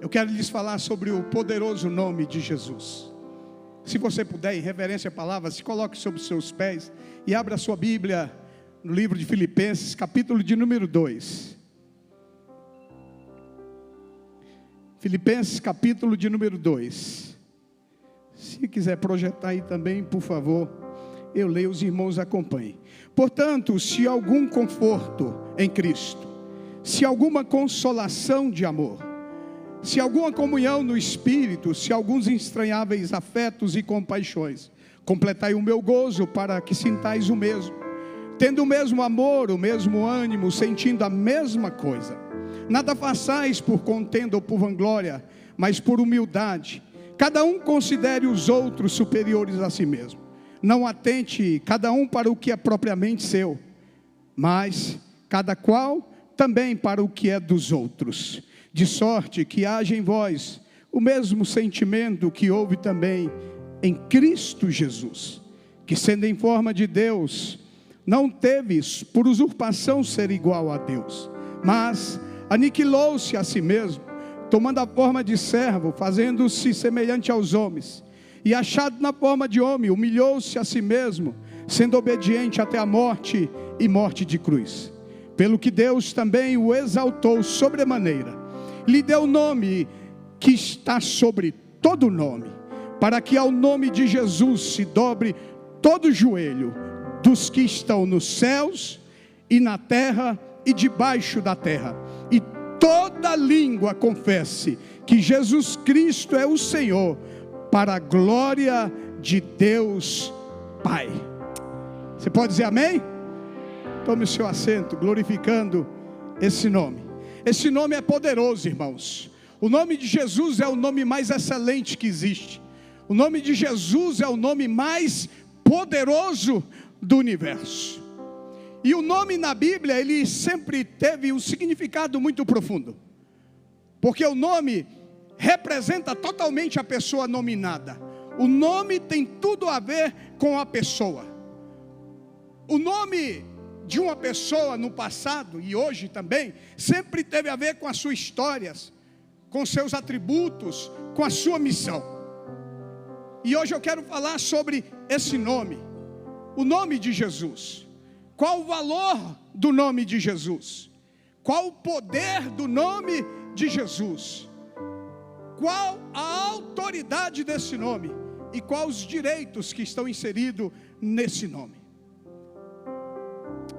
Eu quero lhes falar sobre o poderoso nome de Jesus. Se você puder, em reverência à palavra, se coloque sobre os seus pés e abra a sua Bíblia no livro de Filipenses, capítulo de número 2. Filipenses, capítulo de número 2. Se quiser projetar aí também, por favor, eu leio, os irmãos acompanhem. Portanto, se algum conforto em Cristo, se alguma consolação de amor, se alguma comunhão no Espírito, se alguns estranháveis afetos e compaixões, completai o meu gozo para que sintais o mesmo, tendo o mesmo amor, o mesmo ânimo, sentindo a mesma coisa. Nada façais por contenda ou por vanglória, mas por humildade. Cada um considere os outros superiores a si mesmo. Não atente cada um para o que é propriamente seu, mas cada qual também para o que é dos outros. De sorte que haja em vós o mesmo sentimento que houve também em Cristo Jesus, que sendo em forma de Deus, não teve por usurpação ser igual a Deus, mas aniquilou-se a si mesmo, tomando a forma de servo, fazendo-se semelhante aos homens, e achado na forma de homem, humilhou-se a si mesmo, sendo obediente até a morte e morte de cruz. Pelo que Deus também o exaltou sobremaneira, lhe deu o nome que está sobre todo nome, para que ao nome de Jesus se dobre todo o joelho, dos que estão nos céus e na terra e debaixo da terra, e toda língua confesse que Jesus Cristo é o Senhor, para a glória de Deus Pai. Você pode dizer amém? Tome o seu assento, glorificando esse nome. Esse nome é poderoso, irmãos. O nome de Jesus é o nome mais excelente que existe. O nome de Jesus é o nome mais poderoso do universo. E o nome na Bíblia, ele sempre teve um significado muito profundo. Porque o nome representa totalmente a pessoa nominada. O nome tem tudo a ver com a pessoa. O nome de uma pessoa no passado e hoje também, sempre teve a ver com as suas histórias, com seus atributos, com a sua missão. E hoje eu quero falar sobre esse nome, o nome de Jesus. Qual o valor do nome de Jesus? Qual o poder do nome de Jesus? Qual a autoridade desse nome? E quais os direitos que estão inseridos nesse nome?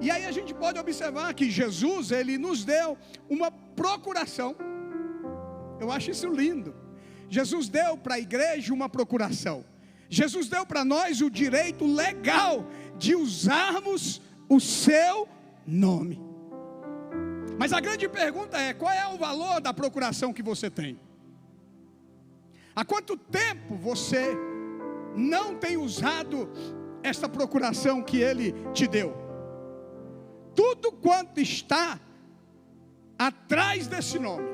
E aí a gente pode observar que Jesus, ele nos deu uma procuração. Eu acho isso lindo. Jesus deu para a igreja uma procuração. Jesus deu para nós o direito legal de usarmos o seu nome. Mas a grande pergunta é: qual é o valor da procuração que você tem? Há quanto tempo você não tem usado esta procuração que ele te deu? Tudo quanto está atrás desse nome,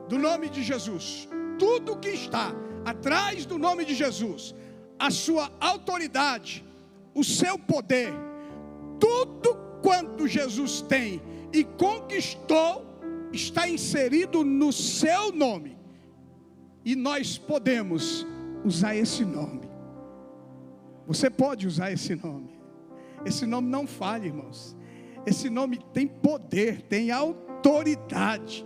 do nome de Jesus, tudo que está atrás do nome de Jesus, a sua autoridade, o seu poder, tudo quanto Jesus tem e conquistou, está inserido no seu nome. E nós podemos usar esse nome. Você pode usar esse nome. Esse nome não falha, irmãos. Esse nome tem poder, tem autoridade.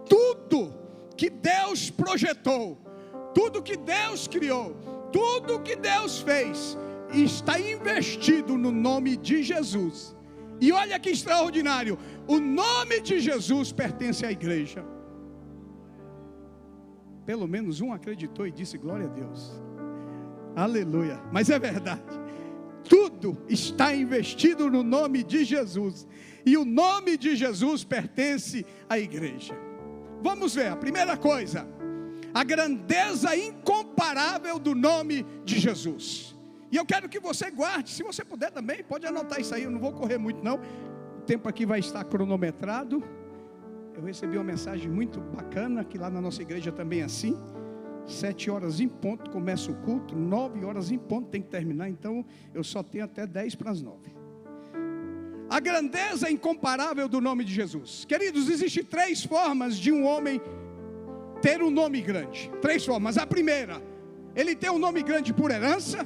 Tudo que Deus projetou, tudo que Deus criou, tudo que Deus fez, está investido no nome de Jesus. E olha que extraordinário, o nome de Jesus pertence à igreja. Pelo menos um acreditou e disse glória a Deus. Aleluia, mas é verdade. Tudo está investido no nome de Jesus. E o nome de Jesus pertence à igreja. Vamos ver, a primeira coisa, a grandeza incomparável do nome de Jesus. E eu quero que você guarde, se você puder também, pode anotar isso aí, eu não vou correr muito não. O tempo aqui vai estar cronometrado. Eu recebi uma mensagem muito bacana, que lá na nossa igreja também é assim. 7 horas em ponto começa o culto, 9 horas em ponto tem que terminar, então eu só tenho até 10 para as 9. A grandeza incomparável do nome de Jesus. Queridos, existem 3 formas de um homem ter um nome grande? 3 formas. A primeira, ele tem um nome grande por herança.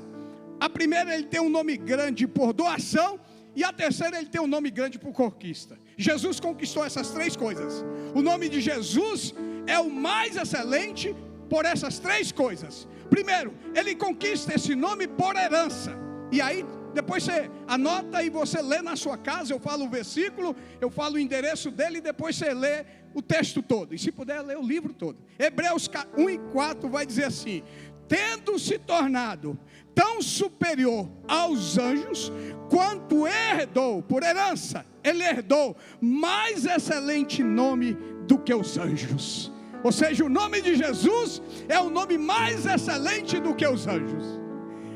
A primeira, ele tem um nome grande por doação. E a terceira, ele tem um nome grande por conquista. Jesus conquistou essas 3 coisas. O nome de Jesus é o mais excelente por essas 3 coisas. Primeiro, ele conquista esse nome por herança. E aí, depois você anota e você lê na sua casa. Eu falo o versículo, eu falo o endereço dele, e depois você lê o texto todo. E se puder, lê o livro todo. Hebreus 1:4 vai dizer assim: tendo se tornado tão superior aos anjos, quanto herdou, por herança, ele herdou mais excelente nome do que os anjos. Ou seja, o nome de Jesus é o nome mais excelente do que os anjos.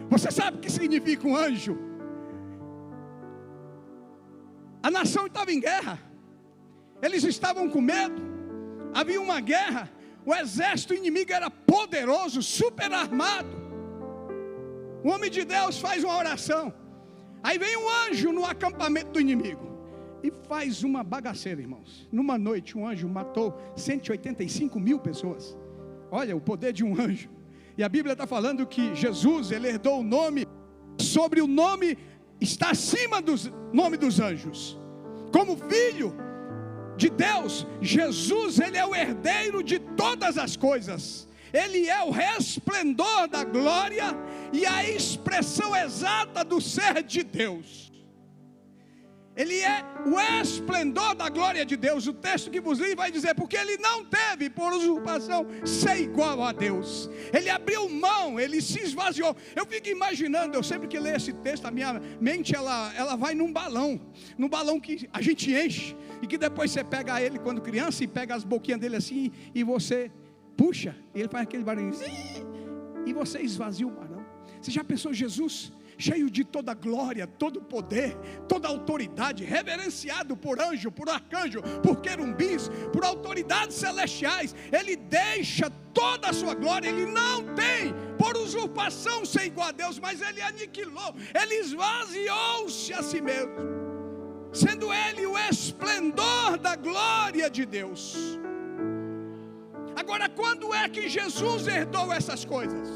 Você sabe o que significa um anjo? A nação estava em guerra, eles estavam com medo, havia uma guerra, o exército inimigo era poderoso, super armado. O homem de Deus faz uma oração, aí vem um anjo no acampamento do inimigo e faz uma bagaceira, irmãos. Numa noite um anjo matou 185 mil pessoas. Olha o poder de um anjo. E a Bíblia está falando que Jesus, ele herdou o nome, sobre o nome, está acima do nome dos anjos. Como filho de Deus, Jesus, ele é o herdeiro de todas as coisas. Ele é o resplendor da glória e a expressão exata do ser de Deus. Ele é o esplendor da glória de Deus. O texto que vos li vai dizer: porque ele não teve por usurpação ser igual a Deus. Ele abriu mão, ele se esvaziou. Eu fico imaginando, eu sempre que leio esse texto, a minha mente ela vai num balão que a gente enche, e que depois você pega ele quando criança e pega as boquinhas dele assim, e você puxa, e ele faz aquele barulho, e você esvazia o balão. Você já pensou Jesus cheio de toda glória, todo poder, toda autoridade, reverenciado por anjo, por arcanjo, por querumbins, por autoridades celestiais? Ele deixa toda a sua glória, ele não tem por usurpação ser igual a Deus, mas ele aniquilou, ele esvaziou-se a si mesmo, sendo ele o esplendor da glória de Deus. Agora, quando é que Jesus herdou essas coisas?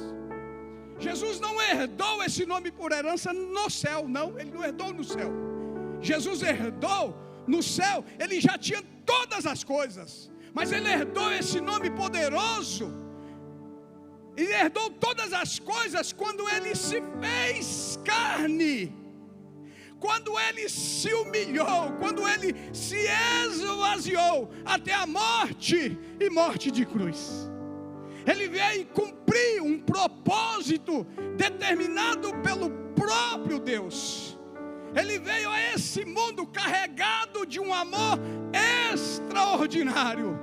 Jesus não herdou esse nome por herança no céu, não, ele não herdou no céu. Jesus herdou no céu, ele já tinha todas as coisas, mas ele herdou esse nome poderoso, ele herdou todas as coisas quando ele se fez carne, quando ele se humilhou, quando ele se esvaziou até a morte, e morte de cruz. Ele veio cumprir um propósito determinado pelo próprio Deus. Ele veio a esse mundo carregado de um amor extraordinário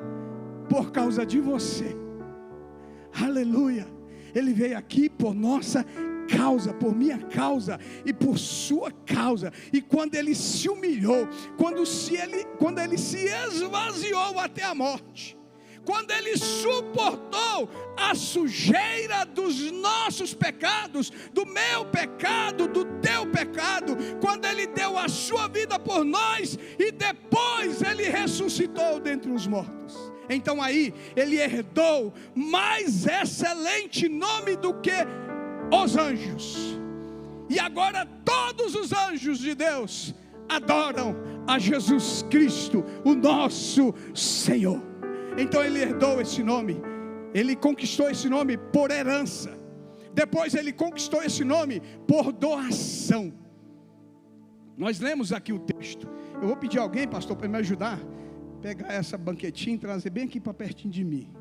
por causa de você. Aleluia. Ele veio aqui por nossa causa, por minha causa e por sua causa. E quando ele se humilhou, quando ele se esvaziou até a morte, quando ele suportou a sujeira dos nossos pecados, do meu pecado, do teu pecado, quando ele deu a sua vida por nós e depois ele ressuscitou dentre os mortos, então aí ele herdou mais excelente nome do que os anjos. E agora todos os anjos de Deus adoram a Jesus Cristo, o nosso Senhor. Então ele herdou esse nome, ele conquistou esse nome por herança, depois ele conquistou esse nome por doação. Nós lemos aqui o texto. Eu vou pedir a alguém, pastor, para me ajudar, pegar essa banquetinha e trazer bem aqui para pertinho de mim.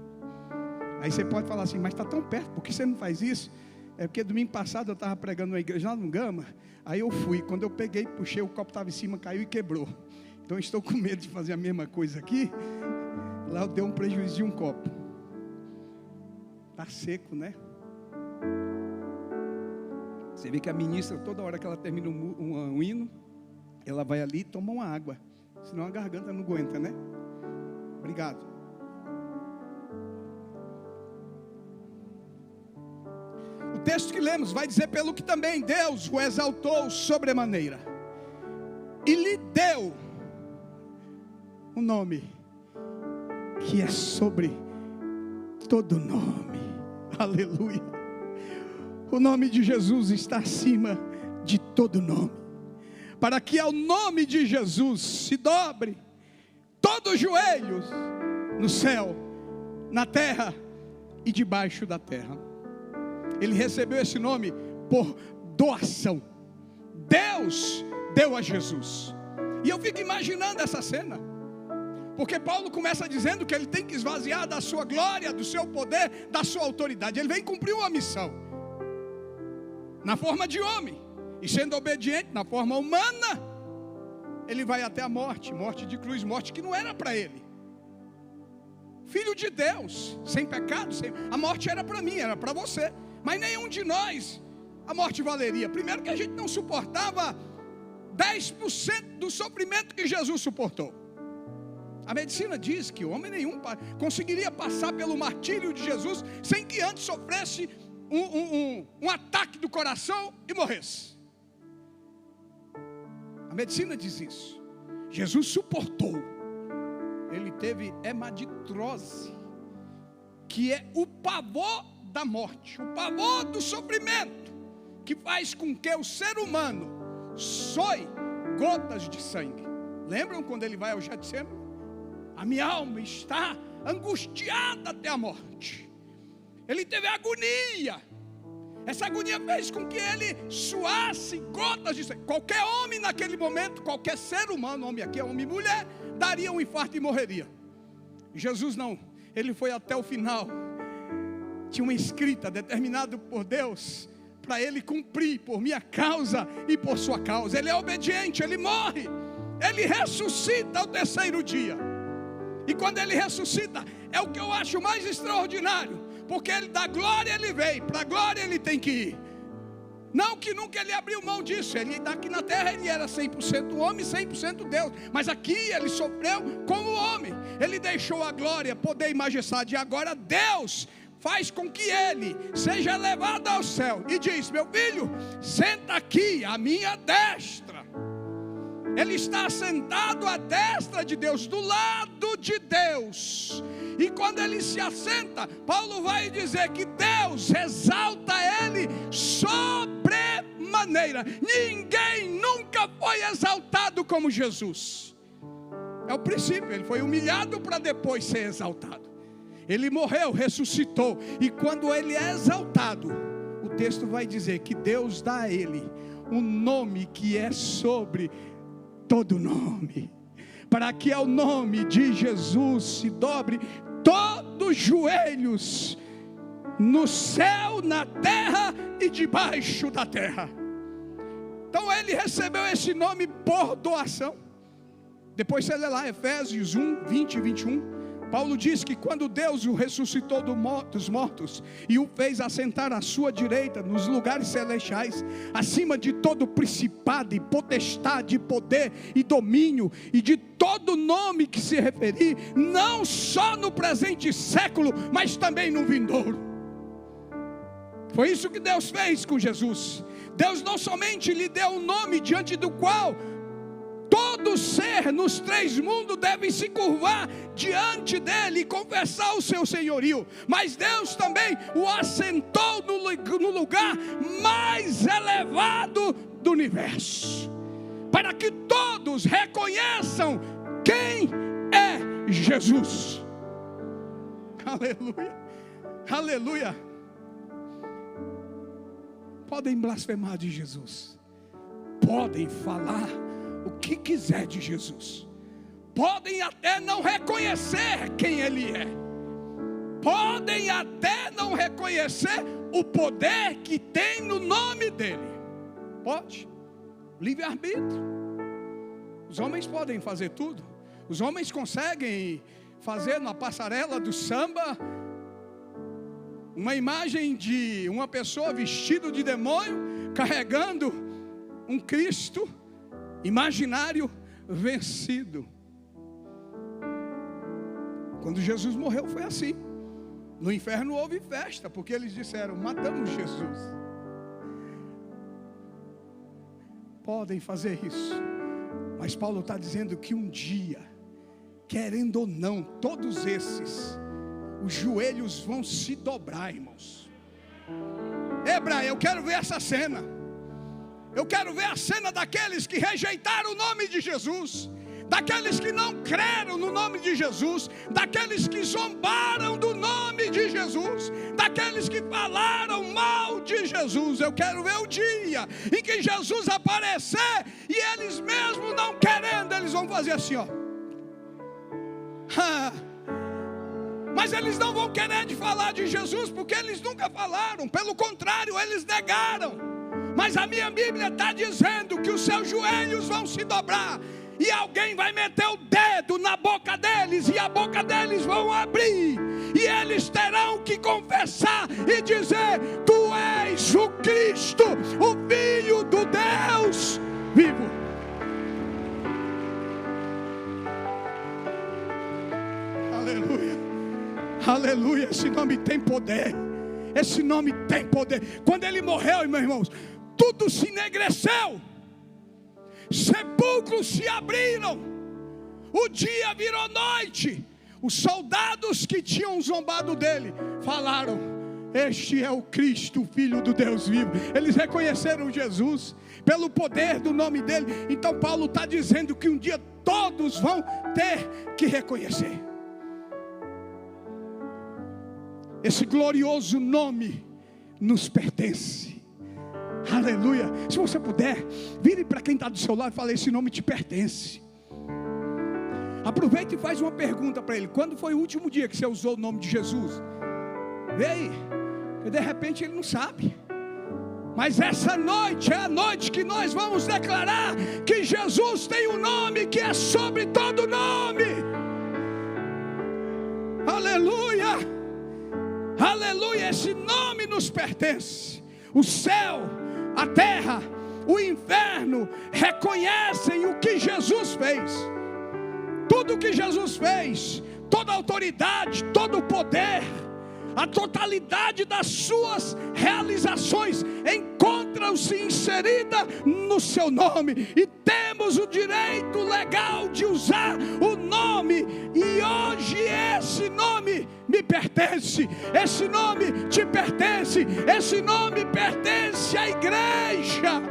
Aí você pode falar assim: mas está tão perto, por que você não faz isso? É porque domingo passado eu estava pregando na igreja lá no Gama, aí eu fui, quando eu peguei, puxei, o copo estava em cima, caiu e quebrou. Então eu estou com medo de fazer a mesma coisa aqui. Lá eu dei um prejuízo de um copo. Está seco, né? Você vê que a ministra, toda hora que ela termina um hino, ela vai ali e toma uma água, senão a garganta não aguenta, né? Obrigado. O texto que lemos vai dizer: pelo que também Deus o exaltou sobremaneira e lhe deu um nome que é sobre todo nome. Aleluia. O nome de Jesus está acima de todo nome, para que ao nome de Jesus se dobre todos os joelhos, no céu, na terra e debaixo da terra. Ele recebeu esse nome por doação. Deus deu a Jesus. E eu fico imaginando essa cena, porque Paulo começa dizendo que ele tem que esvaziar da sua glória, do seu poder, da sua autoridade. Ele vem cumprir uma missão na forma de homem, e sendo obediente na forma humana, ele vai até a morte, morte de cruz, morte que não era para ele. Filho de Deus, sem pecado, a morte era para mim, era para você, mas nenhum de nós a morte valeria. Primeiro que a gente não suportava 10% do sofrimento que Jesus suportou. A medicina diz que homem nenhum conseguiria passar pelo martírio de Jesus sem que antes sofresse um ataque do coração e morresse. A medicina diz isso. Jesus suportou. Ele teve hemaditrose, que é o pavor da morte, o pavor do sofrimento, que faz com que o ser humano soe gotas de sangue. Lembram quando ele vai ao Getsemane? A minha alma está angustiada até a morte. Ele teve agonia. Essa agonia fez com que ele suasse gotas de sangue. Qualquer homem naquele momento, qualquer ser humano, homem aqui é homem e mulher, daria um infarto e morreria. Jesus não, ele foi até o final. Tinha uma escrita determinada por Deus para ele cumprir por minha causa e por sua causa. Ele é obediente, ele morre, ele ressuscita ao terceiro dia. E quando ele ressuscita, é o que eu acho mais extraordinário, porque ele da glória ele veio, para a glória ele tem que ir. Não que nunca ele abriu mão disso. Ele aqui na terra ele era 100% homem, 100% Deus, mas aqui ele sofreu como homem. Ele deixou a glória, poder e majestade, e agora Deus faz com que ele seja levado ao céu e diz: meu filho, senta aqui à minha destra. Ele está sentado à destra de Deus, do lado de Deus. E quando ele se assenta, Paulo vai dizer que Deus exalta ele sobremaneira. Ninguém nunca foi exaltado como Jesus. É o princípio, ele foi humilhado para depois ser exaltado. Ele morreu, ressuscitou, e quando ele é exaltado, o texto vai dizer que Deus dá a ele um nome que é sobre todo nome, para que ao nome de Jesus se dobre todos os joelhos, no céu, na terra e debaixo da terra. Então ele recebeu esse nome por doação. Depois você lê lá Efésios 1, 20 e 21. Paulo diz que quando Deus o ressuscitou dos mortos e o fez assentar à sua direita nos lugares celestiais, acima de todo principado e potestade, poder e domínio, e de todo nome que se referir, não só no presente século, mas também no vindouro. Foi isso que Deus fez com Jesus. Deus não somente lhe deu um nome diante do qual todo ser nos três mundos deve se curvar diante dele e confessar o seu senhorio, mas Deus também o assentou no lugar mais elevado do universo, para que todos reconheçam quem é Jesus. Aleluia, aleluia. Podem blasfemar de Jesus, podem falar o que quiser de Jesus, podem até não reconhecer quem Ele é, podem até não reconhecer o poder que tem no nome dEle. Pode, livre-arbítrio. Os homens podem fazer tudo. Os homens conseguem fazer na passarela do samba uma imagem de uma pessoa vestida de demônio, carregando um Cristo imaginário vencido. Quando Jesus morreu foi assim. No inferno houve festa, porque eles disseram: matamos Jesus. Podem fazer isso, mas Paulo está dizendo que um dia, querendo ou não, todos esses os joelhos vão se dobrar, irmãos. Ebra, eu quero ver essa cena. Eu quero ver a cena daqueles que rejeitaram o nome de Jesus, daqueles que não creram no nome de Jesus, daqueles que zombaram do nome de Jesus, daqueles que falaram mal de Jesus. Eu quero ver o dia em que Jesus aparecer e eles mesmo não querendo, eles vão fazer assim, ó. Mas eles não vão querer de falar de Jesus, porque eles nunca falaram, pelo contrário, eles negaram. Mas a minha Bíblia está dizendo que os seus joelhos vão se dobrar, e alguém vai meter o dedo na boca deles, e a boca deles vão abrir, e eles terão que confessar e dizer: Tu és o Cristo, o Filho do Deus vivo. Aleluia, aleluia. Esse nome tem poder, esse nome tem poder. Quando ele morreu, meus irmãos, tudo se enegreceu, sepulcros se abriram, o dia virou noite. Os soldados que tinham zombado dele falaram: Este é o Cristo, Filho do Deus vivo. Eles reconheceram Jesus pelo poder do nome dele. Então Paulo está dizendo que um dia todos vão ter que reconhecer esse glorioso nome nos pertence. Aleluia. Se você puder, vire para quem está do seu lado e fale: Esse nome te pertence. Aproveita e faz uma pergunta para ele: Quando foi o último dia que você usou o nome de Jesus? Vê aí, porque de repente ele não sabe. Mas essa noite é a noite que nós vamos declarar que Jesus tem um nome que é sobre todo nome. Aleluia, aleluia. Esse nome nos pertence. O céu, a terra, o inferno reconhecem o que Jesus fez. Tudo o que Jesus fez, toda a autoridade, todo o poder, a totalidade das suas realizações encontram-se inserida no seu nome, e temos o direito legal de usar o nome. E hoje esse nome me pertence, esse nome te pertence, esse nome pertence à igreja.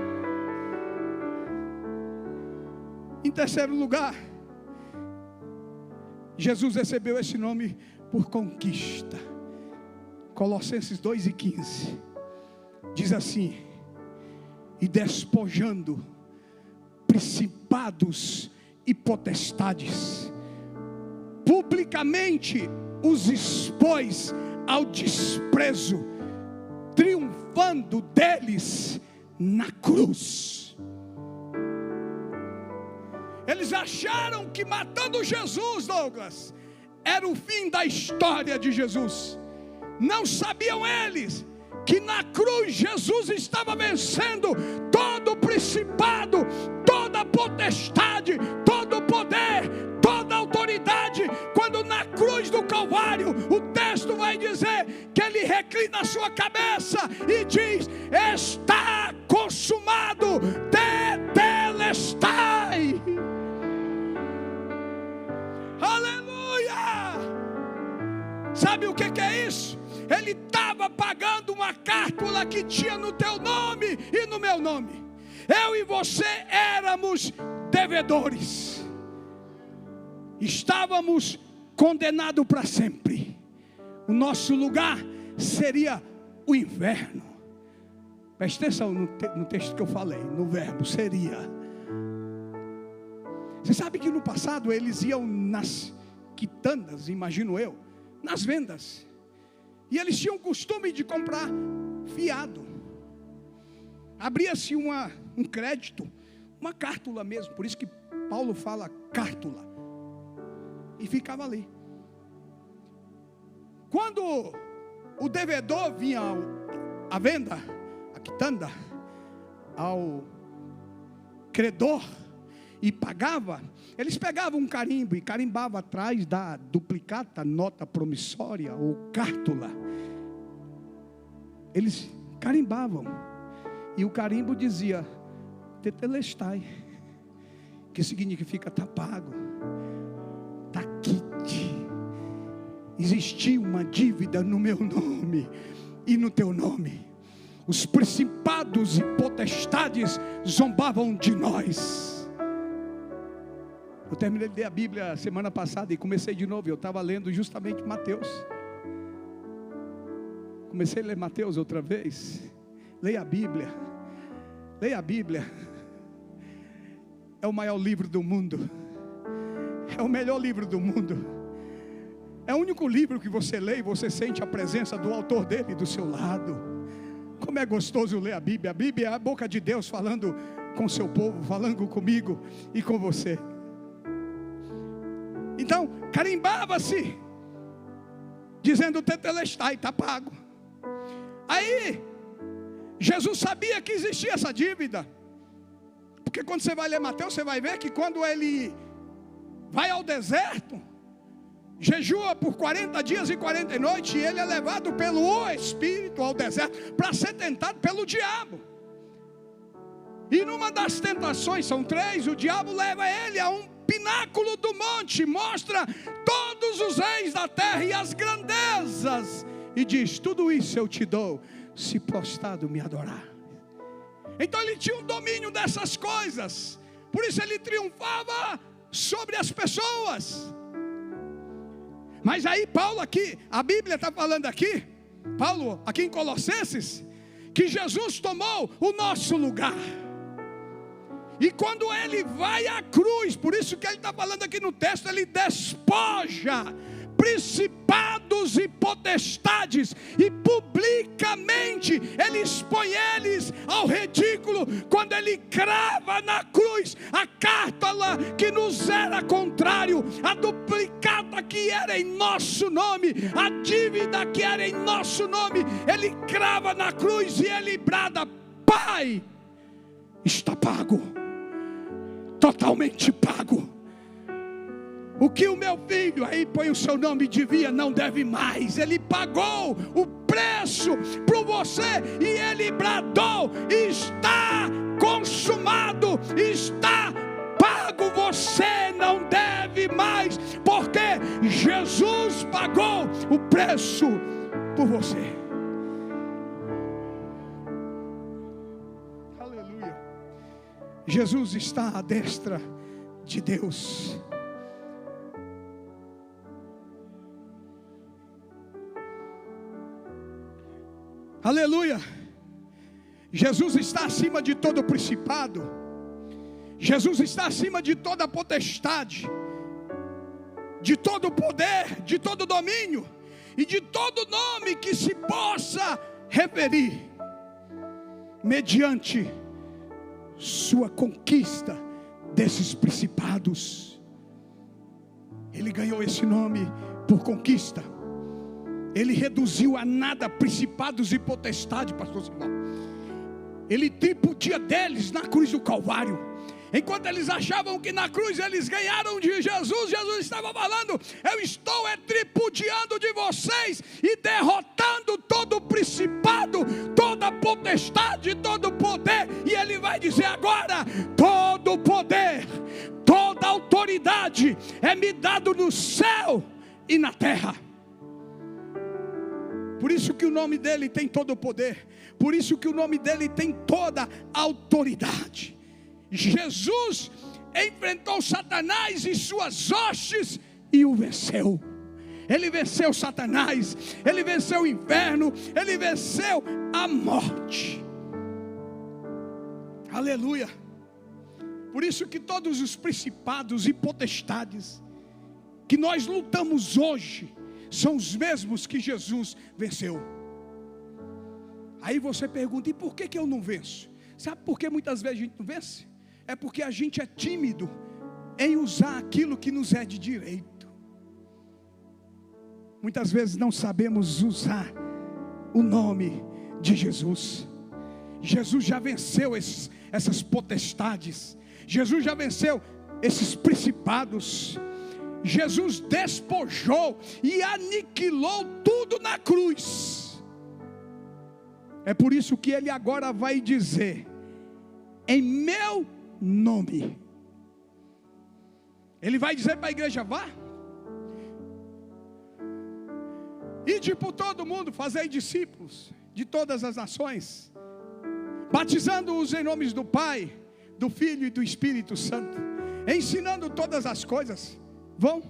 Em terceiro lugar, Jesus recebeu esse nome por conquista. Colossenses 2:15 diz assim: E despojando principados e potestades, publicamente os expôs ao desprezo, triunfando deles na cruz. Eles acharam que matando Jesus, Douglas, era o fim da história de Jesus. Não sabiam eles que na cruz Jesus estava vencendo todo o principado, toda a potestade, todo o poder, toda a autoridade. Quando na cruz do Calvário, o texto vai dizer que ele reclina a sua cabeça e diz: Está consumado, tetelestai. Aleluia! Sabe o que é isso? Ele estava pagando uma cártula que tinha no teu nome e no meu nome. Eu e você éramos devedores, estávamos condenados para sempre. O nosso lugar seria o inferno. Preste atenção no texto que eu falei, no verbo seria. Você sabe que no passado eles iam nas quitandas, imagino eu, nas vendas, e eles tinham o costume de comprar fiado. Abria-se um crédito, uma cártula mesmo, por isso que Paulo fala cártula, e ficava ali. Quando o devedor vinha à venda, a quitanda, ao credor, e pagava, eles pegavam um carimbo e carimbavam atrás da duplicata, nota promissória ou cártula. Eles carimbavam, e o carimbo dizia tetelestai, que significa está pago, está quite. existia uma dívida no meu nome e no teu nome. Os principados e potestades zombavam de nós. Eu terminei de ler a Bíblia semana passada e comecei de novo. Eu estava lendo justamente Mateus. Comecei a ler Mateus outra vez. Leia a Bíblia. Leia a Bíblia. É o maior livro do mundo. É o melhor livro do mundo. É o único livro que você lê e você sente a presença do autor dele do seu lado. Como é gostoso ler a Bíblia. A Bíblia é a boca de Deus falando com o seu povo, falando comigo e com você. Então, carimbava-se, dizendo: tetelestai, está pago. Aí, Jesus sabia que existia essa dívida. Porque quando você vai ler Mateus, você vai ver que quando ele vai ao deserto, jejua por 40 dias e 40 noites, e ele é levado pelo Espírito ao deserto para ser tentado pelo diabo. E numa das tentações, são 3, o diabo leva ele a um pináculo do monte, mostra todos os reis da terra e as grandezas, e diz: tudo isso eu te dou, se prostrado me adorar. Então ele tinha um domínio dessas coisas, por isso ele triunfava sobre as pessoas. Mas aí Paulo aqui, a Bíblia está falando aqui, Paulo aqui em Colossenses, que Jesus tomou o nosso lugar. E quando ele vai à cruz, por isso que ele está falando aqui no texto, ele despoja principados e potestades, e publicamente ele expõe eles ao ridículo, quando ele crava na cruz a cártula que nos era contrário, a duplicata que era em nosso nome, a dívida que era em nosso nome. Ele crava na cruz e ele brada: Pai, está pago, totalmente pago. O que o meu filho, aí põe o seu nome, devia, não deve mais. Ele pagou o preço para você, e ele bradou: está consumado, está pago, você não deve mais, porque Jesus pagou o preço por você. Aleluia. Jesus está à destra de Deus. Aleluia. Jesus está acima de todo principado. Jesus está acima de toda potestade, de todo poder, de todo domínio e de todo nome que se possa referir, mediante sua conquista desses principados. Ele ganhou esse nome por conquista. Ele reduziu a nada principados e potestades, pastor Simão. Ele tripudia deles na cruz do Calvário. Enquanto eles achavam que na cruz eles ganharam de Jesus, Jesus estava falando: eu estou tripudiando de vocês e derrotando todo principado, toda potestade, todo poder. E ele vai dizer agora: todo poder, toda autoridade é me dado no céu e na terra. Por isso que o nome dele tem todo o poder, por isso que o nome dele tem toda a autoridade. Jesus enfrentou Satanás e suas hostes e o venceu. Ele venceu Satanás, ele venceu o inferno, ele venceu a morte. Aleluia. Por isso que todos os principados e potestades que nós lutamos hoje são os mesmos que Jesus venceu. Aí você pergunta: e por que eu não venço? Sabe por que muitas vezes a gente não vence? É porque a gente é tímido em usar aquilo que nos é de direito. Muitas vezes não sabemos usar o nome de Jesus. Jesus já venceu essas potestades. Jesus já venceu esses principados. Jesus despojou e aniquilou tudo na cruz. É por isso que ele agora vai dizer: em meu nome. Ele vai dizer para a igreja: vá. Ide por todo mundo, fazei discípulos de todas as nações, batizando-os em nomes do Pai, do Filho e do Espírito Santo, ensinando todas as coisas. Vão,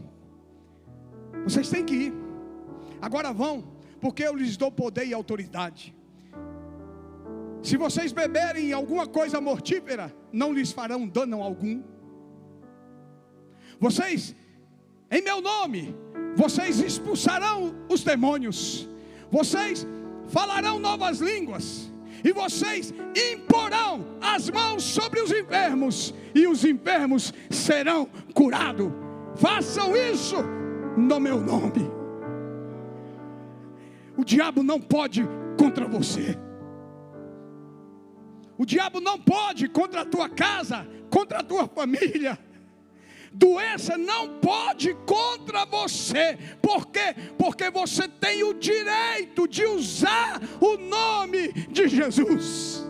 vocês têm que ir, agora vão, porque eu lhes dou poder e autoridade. Se vocês beberem alguma coisa mortífera, não lhes farão dano algum. Vocês, em meu nome, vocês expulsarão os demônios, vocês falarão novas línguas, e vocês imporão as mãos sobre os enfermos, e os enfermos serão curados. Façam isso no meu nome. O diabo não pode contra você. O diabo não pode contra a tua casa, contra a tua família. Doença não pode contra você. Por quê? Porque você tem o direito de usar o nome de Jesus.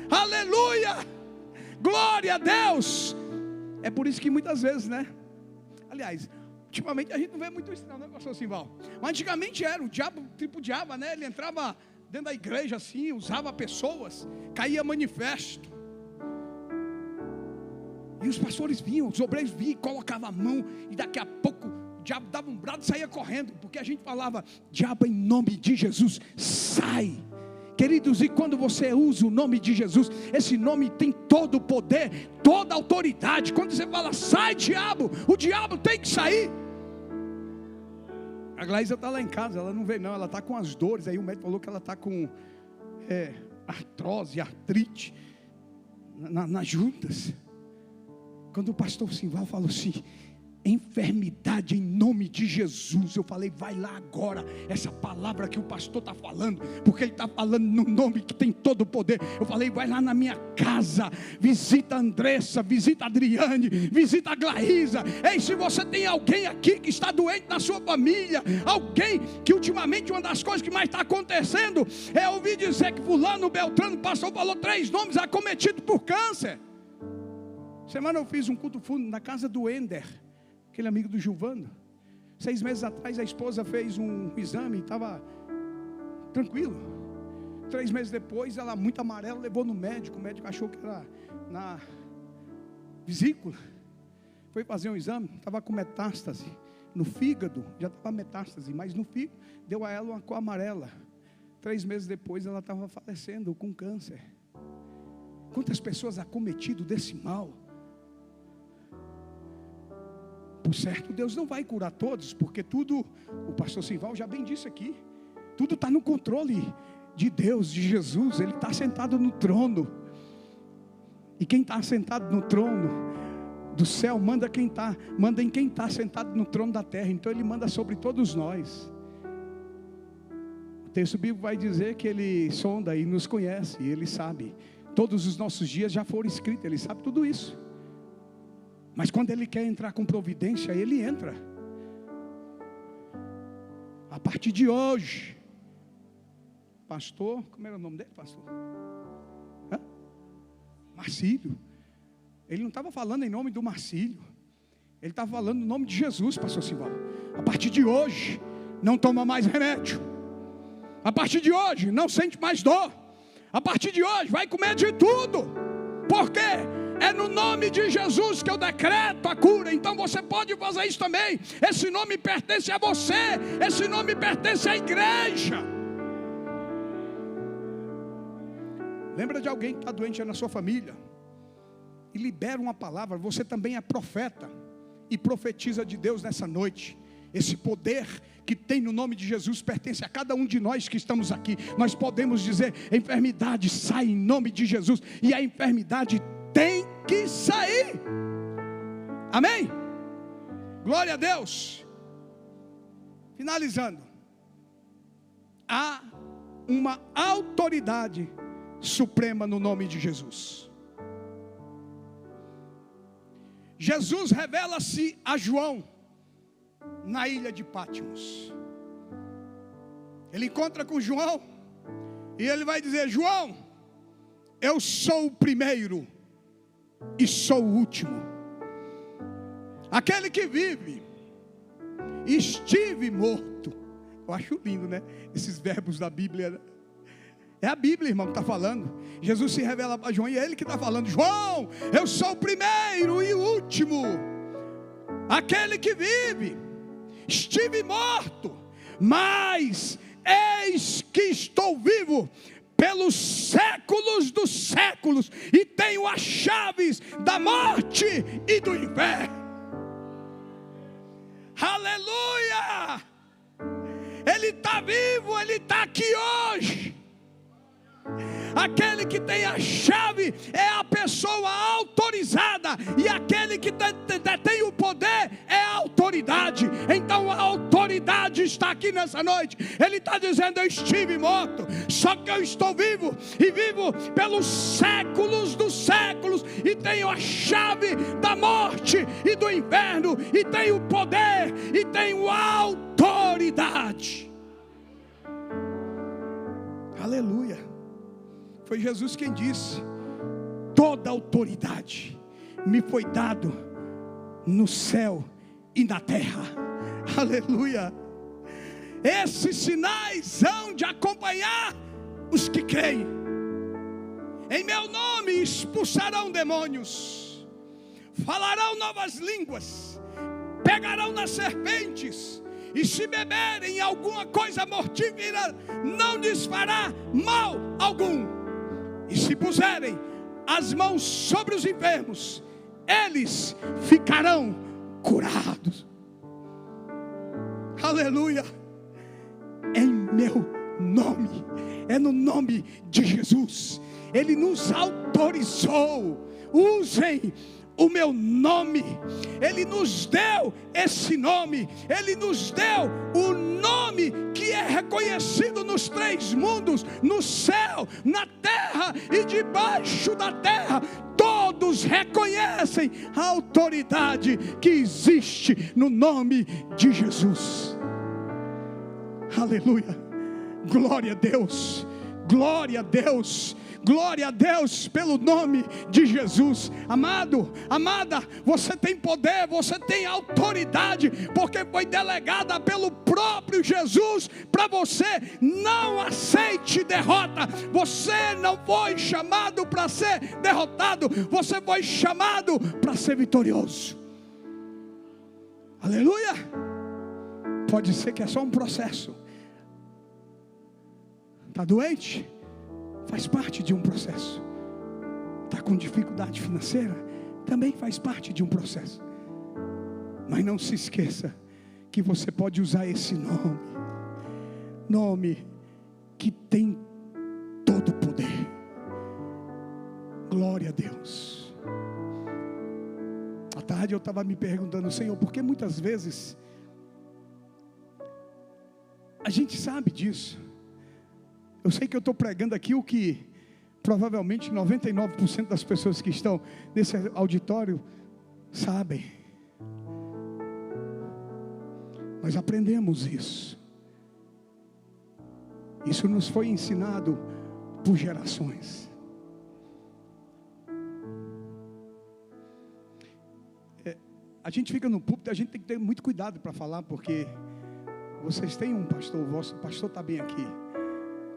Aleluia! Glória a Deus! É por isso que muitas vezes, né? Aliás, ultimamente a gente não vê muito isso não, né, pastor Simval? Mas antigamente era, o diabo tripudiava, né? Ele entrava dentro da igreja assim, usava pessoas, caía manifesto. E os pastores vinham, os obreiros vinham, colocavam a mão, e daqui a pouco o diabo dava um brado e saía correndo, porque a gente falava: diabo, em nome de Jesus, sai. Queridos, e quando você usa o nome de Jesus, esse nome tem todo o poder, toda a autoridade. Quando você fala: sai, diabo, o diabo tem que sair. A Glaísa está lá em casa, ela não vê não, ela está com as dores. Aí o médico falou que ela está com artrose, artrite nas juntas. Quando o pastor Simval falou assim: enfermidade em nome de Jesus, eu falei: vai lá agora, essa palavra que o pastor está falando, porque ele está falando no nome que tem todo o poder. Eu falei: vai lá na minha casa, visita a Andressa, visita a Adriane, visita a Glaísa. Ei, se você tem alguém aqui que está doente na sua família, alguém que ultimamente uma das coisas que mais está acontecendo é ouvir dizer que fulano, Beltrano, o pastor falou 3 nomes acometidos por câncer. Semana eu fiz um culto fundo na casa do Ender, aquele amigo do Gilvando. 6 meses atrás a esposa fez um exame, estava tranquilo. 3 meses depois, ela muito amarela, levou no médico. O médico achou que era na vesícula. Foi fazer um exame, estava com metástase no fígado, já estava metástase, mas no fígado deu a ela uma cor amarela. 3 meses depois ela estava falecendo com câncer. Quantas pessoas acometidas desse mal? Por certo, Deus não vai curar todos, porque tudo, o pastor Simval já bem disse aqui, tudo está no controle de Deus, de Jesus. Ele está sentado no trono, e quem está sentado no trono do céu manda em quem está sentado no trono da terra. Então Ele manda sobre todos nós. O texto bíblico vai dizer que Ele sonda e nos conhece, e Ele sabe, todos os nossos dias já foram escritos, Ele sabe tudo isso. Mas quando Ele quer entrar com providência, Ele entra. A partir de hoje, pastor, como era o nome dele, pastor? Marcílio. Ele não estava falando em nome do Marcílio, ele estava falando no nome de Jesus, pastor Simval. A partir de hoje, não toma mais remédio. A partir de hoje, não sente mais dor. A partir de hoje, vai comer de tudo. Por quê? É no nome de Jesus que eu decreto a cura. Então você pode fazer isso também. Esse nome pertence a você. Esse nome pertence à igreja. Lembra de alguém que está doente na sua família e libera uma palavra. Você também é profeta e profetiza de Deus nessa noite. Esse poder que tem no nome de Jesus pertence a cada um de nós que estamos aqui. Nós podemos dizer: enfermidade, sai em nome de Jesus. E a enfermidade tem que sair. Amém? Glória a Deus. Finalizando, há uma autoridade suprema no nome de Jesus. Jesus revela-se a João na ilha de Patmos. Ele encontra com João e ele vai dizer: João, eu sou o primeiro e sou o último, aquele que vive. Estive morto Eu acho lindo, né? Esses verbos da Bíblia, né? É a Bíblia, irmão, que está falando. Jesus se revela para João e é ele que está falando. João, eu sou o primeiro e o último, aquele que vive. Estive morto, mas eis que estou vivo pelos séculos dos séculos, e tenho as chaves da morte e do inferno. Aleluia! Ele está vivo, ele está aqui hoje. Aquele que tem a chave é a pessoa autorizada, e aquele que detém o poder é a autoridade. Então a autoridade está aqui nessa noite. Ele está dizendo: eu estive morto, só que eu estou vivo, e vivo pelos séculos dos séculos, e tenho a chave da morte e do inferno, e tenho poder, e tenho autoridade. Aleluia. Foi Jesus quem disse: toda autoridade me foi dado no céu e na terra. Aleluia. Esses sinais hão de acompanhar os que creem. Em meu nome expulsarão demônios, falarão novas línguas, pegarão nas serpentes, e se beberem alguma coisa mortífera, não lhes fará mal algum. E se puserem as mãos sobre os enfermos, eles ficarão curados. Aleluia. Em meu nome, é no nome de Jesus. Ele nos autorizou: usem o meu nome. Ele nos deu esse nome. Ele nos deu o nome que é reconhecido nos três mundos: no céu, na terra e debaixo da terra. Todos reconhecem a autoridade que existe no nome de Jesus. Aleluia. Glória a Deus. Glória a Deus. Glória a Deus pelo nome de Jesus. Amado, amada, você tem poder, você tem autoridade, porque foi delegada pelo próprio Jesus para você. Não aceite derrota. Você não foi chamado para ser derrotado, você foi chamado para ser vitorioso. Aleluia. Pode ser que é só um processo. Está doente? Faz parte de um processo. Está com dificuldade financeira? Também faz parte de um processo. Mas não se esqueça que você pode usar esse nome que tem todo o poder. Glória a Deus. À tarde eu estava me perguntando: Senhor, por que muitas vezes a gente sabe disso? Eu sei que eu estou pregando aqui o que provavelmente 99% das pessoas que estão nesse auditório sabem. Nós aprendemos isso. Isso nos foi ensinado por gerações. A gente fica no púlpito, a gente tem que ter muito cuidado para falar, porque vocês têm um pastor, o vosso pastor está bem aqui.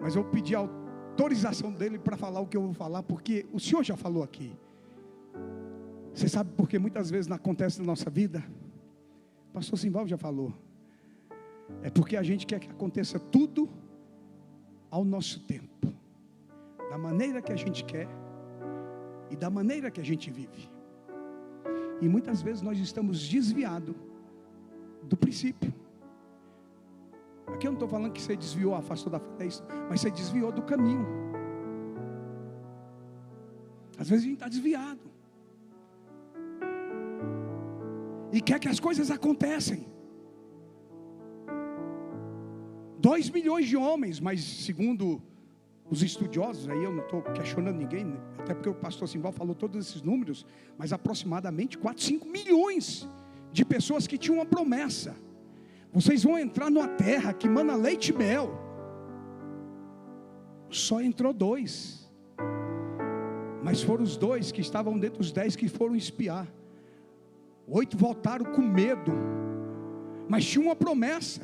Mas eu pedi a autorização dele para falar o que eu vou falar, porque o Senhor já falou aqui. Você sabe por que muitas vezes não acontece na nossa vida? O pastor Simval já falou. É porque a gente quer que aconteça tudo ao nosso tempo, da maneira que a gente quer e da maneira que a gente vive. E muitas vezes nós estamos desviados do princípio. Aqui eu não estou falando que você desviou, afastou da fé, mas você desviou do caminho. Às vezes a gente está desviado e quer que as coisas acontecem. 2 milhões de homens, mas segundo os estudiosos, aí eu não estou questionando ninguém, né? Até porque o pastor Simval falou todos esses números, mas aproximadamente 4, 5 milhões de pessoas que tinham uma promessa. Vocês vão entrar numa terra que mana leite e mel. Só entrou 2. Mas foram os 2 que estavam dentro dos 10 que foram espiar. 8 voltaram com medo. Mas tinha uma promessa.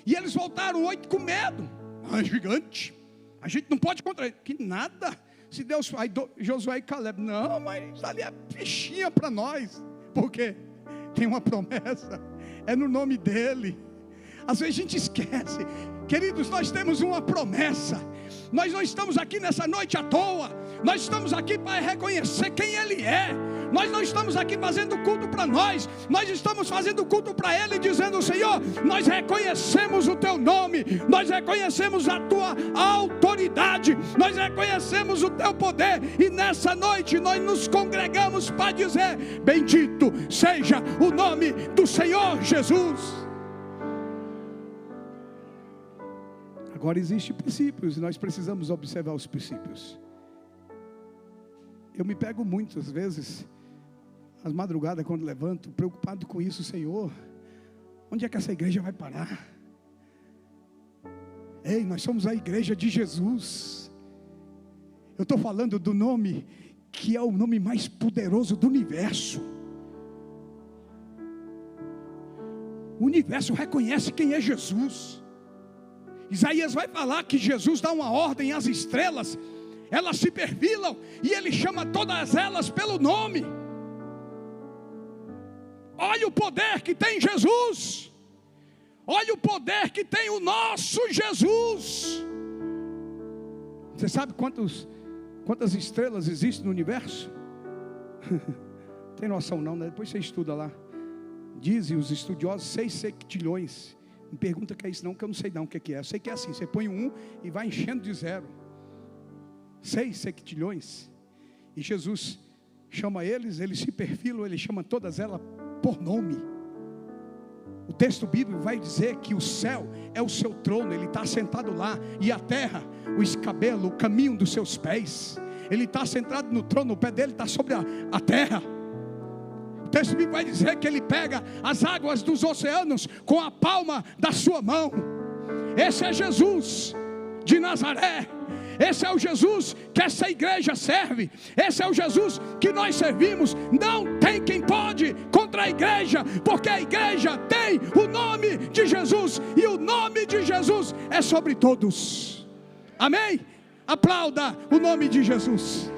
E eles voltaram 8 com medo. É gigante, a gente não pode contra ele. Que nada, se Deus faz. Josué e Caleb, não, mas ali é fichinha para nós, porque tem uma promessa, é no nome dele. Às vezes a gente esquece, queridos, nós temos uma promessa. Nós não estamos aqui nessa noite à toa. Nós estamos aqui para reconhecer quem Ele é. Nós não estamos aqui fazendo culto para nós. Nós estamos fazendo culto para Ele, dizendo: Senhor, nós reconhecemos o Teu nome, nós reconhecemos a Tua autoridade, nós reconhecemos o Teu poder. E nessa noite nós nos congregamos para dizer: bendito seja o nome do Senhor Jesus. Agora existem princípios e nós precisamos observar os princípios. Eu me pego muitas vezes, às madrugadas, quando levanto, preocupado com isso. Senhor, onde é que essa igreja vai parar? Ei, nós somos a igreja de Jesus. Eu estou falando do nome que é o nome mais poderoso do universo. O universo reconhece quem é Jesus. Isaías vai falar que Jesus dá uma ordem às estrelas, elas se perfilam e Ele chama todas elas pelo nome. Olha o poder que tem Jesus, olha o poder que tem o nosso Jesus. Você sabe quantas estrelas existem no universo? Não tem noção não, né? Depois você estuda lá. Dizem os estudiosos 6 sextilhões. Não pergunta o que é isso não, que eu não sei não o que é. Eu sei que é assim, você põe um e vai enchendo de 0. 6 sextilhões. E Jesus chama eles se perfilam, Ele chama todas elas por nome. O texto bíblico vai dizer que o céu é o seu trono, Ele está sentado lá. E a terra, o escabelo, o caminho dos seus pés. Ele está sentado no trono, o pé dele está sobre a terra. O texto bíblico vai dizer que Ele pega as águas dos oceanos com a palma da sua mão. Esse é Jesus de Nazaré. Esse é o Jesus que essa igreja serve. Esse é o Jesus que nós servimos. Não tem quem pode contra a igreja, porque a igreja tem o nome de Jesus, e o nome de Jesus é sobre todos. Amém? Aplauda o nome de Jesus.